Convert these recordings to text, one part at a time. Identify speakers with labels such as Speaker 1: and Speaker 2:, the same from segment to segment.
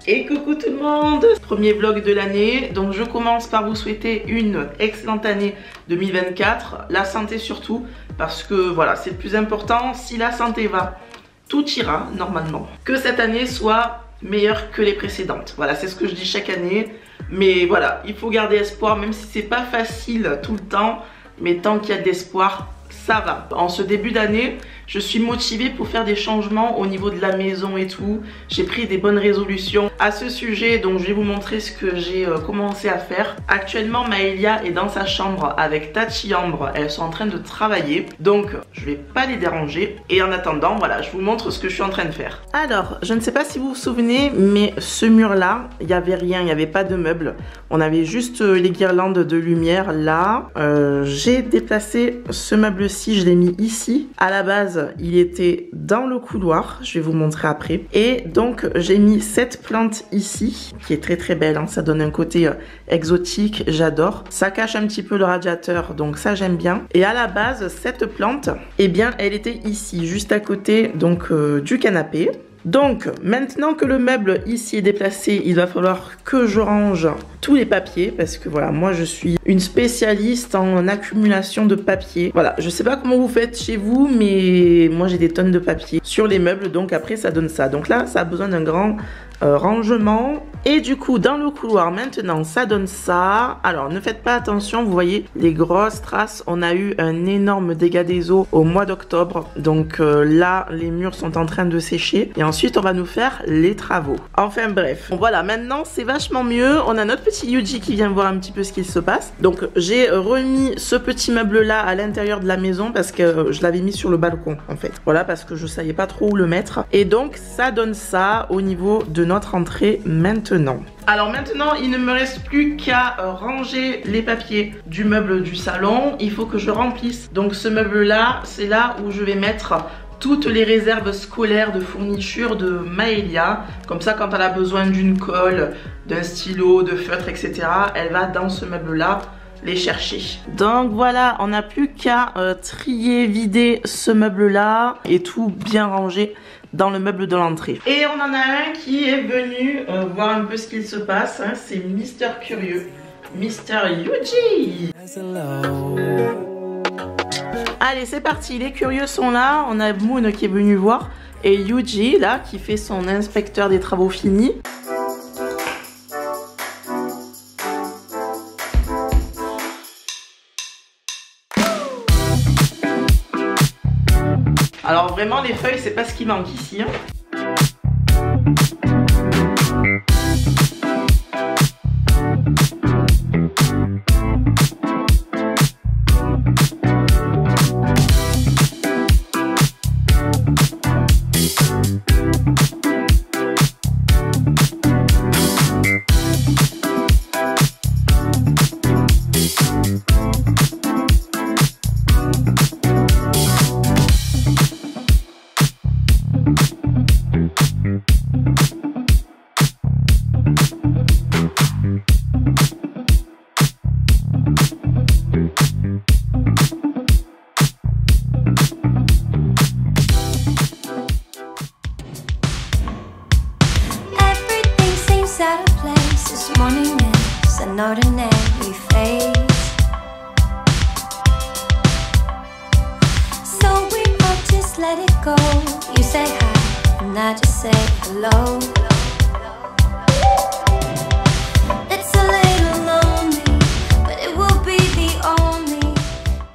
Speaker 1: Et coucou tout le monde, premier vlog de l'année. Donc je commence par vous souhaiter une excellente année 2024. La santé surtout, parce que voilà, c'est le plus important. Si la santé va, tout ira normalement. Que cette année soit meilleure que les précédentes. Voilà, c'est ce que je dis chaque année. Mais voilà, il faut garder espoir, même si c'est pas facile tout le temps. Mais tant qu'il y a de l'espoir, ça va. En ce début d'année, je suis motivée pour faire des changements au niveau de la maison et tout. J'ai pris des bonnes résolutions à ce sujet, donc je vais vous montrer ce que j'ai commencé à faire. Actuellement, Maëlia est dans sa chambre avec Tachi Ambre. Elles sont en train de travailler, donc je vais pas les déranger. Et en attendant, voilà, je vous montre ce que je suis en train de faire. Alors, je ne sais pas si vous vous souvenez, mais ce mur-là, il n'y avait rien, il n'y avait pas de meubles. On avait juste les guirlandes de lumière là. J'ai déplacé ce meuble-ci, je l'ai mis ici. À la base, il était dans le couloir, je vais vous montrer après. Et donc j'ai mis cette plante ici qui est très très belle, hein. Ça donne un côté exotique, j'adore. Ça cache un petit peu le radiateur, donc ça j'aime bien. Et à la base, cette plante, eh bien elle était ici, juste à côté donc du canapé. Donc maintenant que le meuble ici est déplacé, il va falloir que je range tous les papiers, parce que voilà, moi je suis une spécialiste en accumulation de papier. Voilà, je sais pas comment vous faites chez vous, mais moi j'ai des tonnes de papier sur les meubles, donc après ça donne ça. Donc là ça a besoin d'un grand rangement. Et du coup dans le couloir maintenant ça donne ça. Alors ne faites pas attention, vous voyez les grosses traces. On a eu un énorme dégât des eaux au mois d'octobre, donc là les murs sont en train de sécher et ensuite on va nous faire les travaux. Enfin bref, voilà, maintenant c'est vachement mieux. On a notre petit Yuji qui vient voir un petit peu ce qu'il se passe. Donc j'ai remis ce petit meuble là à l'intérieur de la maison parce que je l'avais mis sur le balcon en fait. Voilà, parce que je savais pas trop où le mettre. Et donc ça donne ça au niveau de notre entrée maintenant. Alors maintenant, il ne me reste plus qu'à ranger les papiers du meuble du salon. Il faut que je remplisse. Donc ce meuble-là, c'est là où je vais mettre toutes les réserves scolaires de fournitures de Maëlia. Comme ça, quand elle a besoin d'une colle, d'un stylo, de feutre, etc., elle va dans ce meuble-là les chercher. Donc voilà, on n'a plus qu'à trier, vider ce meuble-là et tout bien ranger dans le meuble de l'entrée. Et on en a un qui est venu voir un peu ce qu'il se passe, hein. C'est Mister Curieux, Mister Yuji. Allez, c'est parti, les curieux sont là. On a Moon qui est venu voir et Yuji là qui fait son inspecteur des travaux finis. Alors vraiment les feuilles c'est pas ce qui manque ici, hein.
Speaker 2: Out of place this morning is an ordinary phase. So we all just let it go. You say hi and I just say hello. It's a little lonely, but it will be the only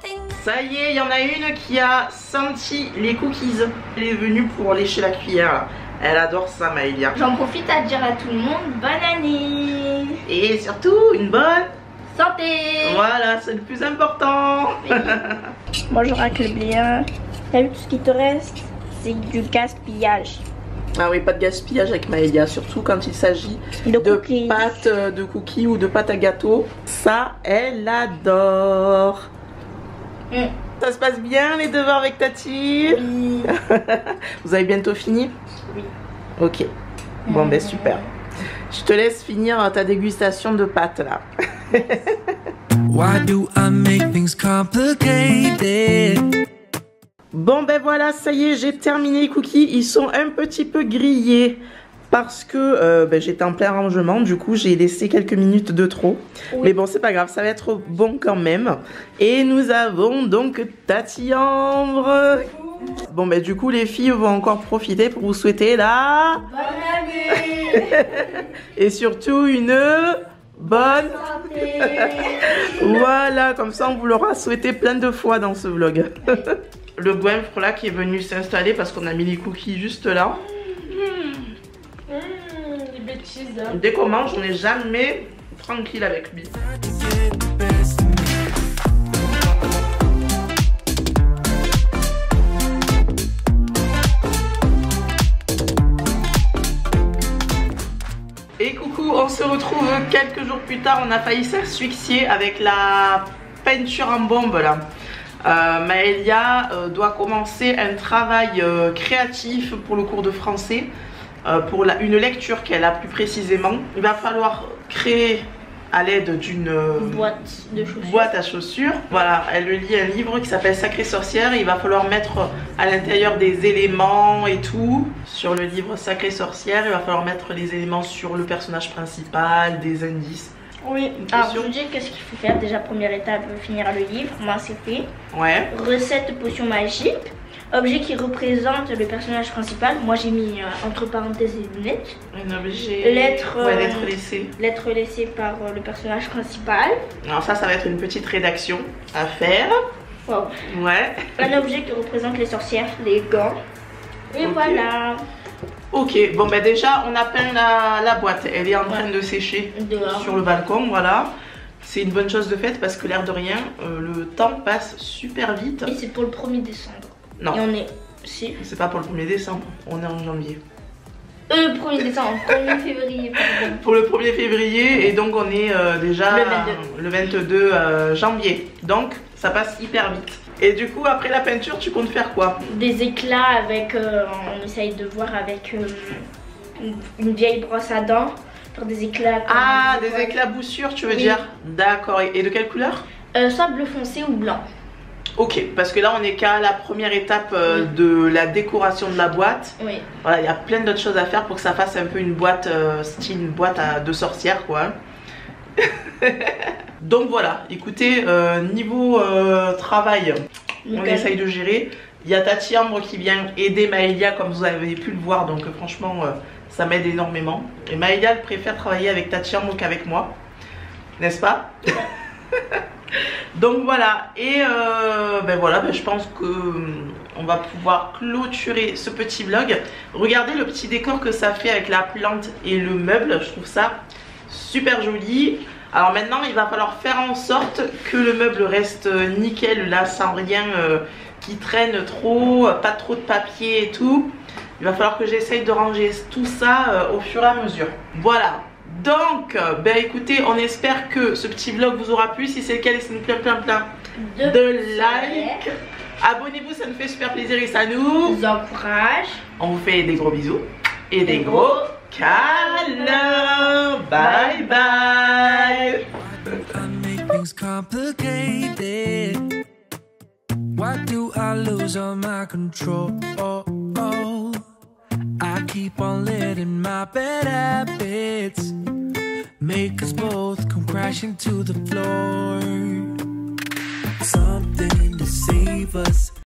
Speaker 2: thing.
Speaker 1: Ça y est, il y en a une qui a senti les cookies. Elle est venue pour lécher la cuillère. Elle adore ça, Maëlia.
Speaker 3: J'en profite à dire à tout le monde bonne année.
Speaker 1: Et surtout, une bonne
Speaker 3: santé.
Speaker 1: Voilà, c'est le plus important.
Speaker 3: Oui. Moi, je racle bien. T'as vu tout ce qui te reste? C'est du gaspillage.
Speaker 1: Ah oui, pas de gaspillage avec Maëlia, surtout quand il s'agit de pâtes de cookies ou de pâtes à gâteau. Ça, elle adore. Ça se passe bien les devoirs avec Tati?
Speaker 3: Oui.
Speaker 1: Vous avez bientôt fini?
Speaker 3: Oui.
Speaker 1: Ok. Bon ben super. Je te laisse finir ta dégustation de pâtes là. Why do I make things complicated? Bon ben voilà, ça y est, j'ai terminé les cookies. Ils sont un petit peu grillés. parce que j'étais en plein rangement, du coup j'ai laissé quelques minutes de trop. Oui. Mais bon, c'est pas grave, ça va être bon quand même. Et nous avons donc Tati Ambre. Bon du coup les filles vont encore profiter pour vous souhaiter la
Speaker 3: bonne année.
Speaker 1: Et surtout une bonne
Speaker 3: santé.
Speaker 1: Voilà, comme ça on vous l'aura souhaité plein de fois dans ce vlog. Le goinfre là qui est venu s'installer parce qu'on a mis les cookies juste là.
Speaker 3: Des bêtises. Hein.
Speaker 1: Dès qu'on mange, on n'est jamais tranquille avec lui. Et coucou, on se retrouve quelques jours plus tard. On a failli s'asphyxier avec la peinture en bombe là. Maëlia doit commencer un travail créatif pour le cours de français, pour une lecture qu'elle a plus précisément. Il va falloir créer à l'aide d'une boîte à chaussures. Voilà, elle lit un livre qui s'appelle Sacrée sorcière. Il va falloir mettre à l'intérieur des éléments et tout. Sur le livre Sacrée sorcière, il va falloir mettre les éléments sur le personnage principal, des indices.
Speaker 3: Oui, alors je vous dis qu'est-ce qu'il faut faire. Déjà, première étape, finir le livre. Moi, c'est fait.
Speaker 1: Ouais.
Speaker 3: Recette potion magique. Objet qui représente le personnage principal. Moi, j'ai mis entre parenthèses les lunettes.
Speaker 1: Un objet.
Speaker 3: Lettre
Speaker 1: laissée.
Speaker 3: Lettre laissée par le personnage principal.
Speaker 1: Alors ça va être une petite rédaction à faire.
Speaker 3: Wow.
Speaker 1: Ouais.
Speaker 3: Un objet qui représente les sorcières, les gants. Et voilà.
Speaker 1: Ok, bon déjà on a peint la boîte, elle est en train de sécher dehors sur le balcon, voilà. C'est une bonne chose de fait parce que l'air de rien, le temps passe super vite.
Speaker 3: Et c'est pour le 1er décembre.
Speaker 1: Non.
Speaker 3: Et on est... Si.
Speaker 1: C'est pas pour le 1er décembre, on est en janvier.
Speaker 3: 1er décembre, 1er février pardon.
Speaker 1: Pour le 1er février et donc on est déjà le 22 janvier. Donc ça passe hyper vite. Et du coup, après la peinture, tu comptes faire quoi?
Speaker 3: Des éclats avec, on essaye de voir avec une vieille brosse à dents, faire des éclats.
Speaker 1: Ah, des éclats boussures, tu veux dire? D'accord, et de quelle couleur?
Speaker 3: Soit bleu foncé ou blanc.
Speaker 1: Ok, parce que là on est qu'à la première étape de la décoration de la boîte.
Speaker 3: Oui.
Speaker 1: Voilà, il y a plein d'autres choses à faire pour que ça fasse un peu une boîte, style boîte de sorcière quoi. Donc voilà, écoutez, niveau travail, on essaye de gérer. Il y a Tati Ambre qui vient aider Maëlia comme vous avez pu le voir, donc franchement ça m'aide énormément. Et Maëlia elle préfère travailler avec Tati Ambre qu'avec moi, n'est-ce pas? Donc voilà, et voilà, je pense que on va pouvoir clôturer ce petit vlog. Regardez le petit décor que ça fait avec la plante et le meuble, je trouve ça super joli. Alors maintenant il va falloir faire en sorte que le meuble reste nickel là, sans rien qui traîne trop, pas trop de papier et tout. Il va falloir que j'essaye de ranger tout ça au fur et à mesure. Voilà. Donc, écoutez, on espère que ce petit vlog vous aura plu. Si c'est le cas, laissez-nous plein de likes. Abonnez-vous, ça nous fait super plaisir et ça nous
Speaker 3: encourage.
Speaker 1: On vous fait des gros bisous et des gros câlins. Bye bye. Why do I lose all my control? I keep on letting my bad habits make us both come crashing to the floor. Something to save us.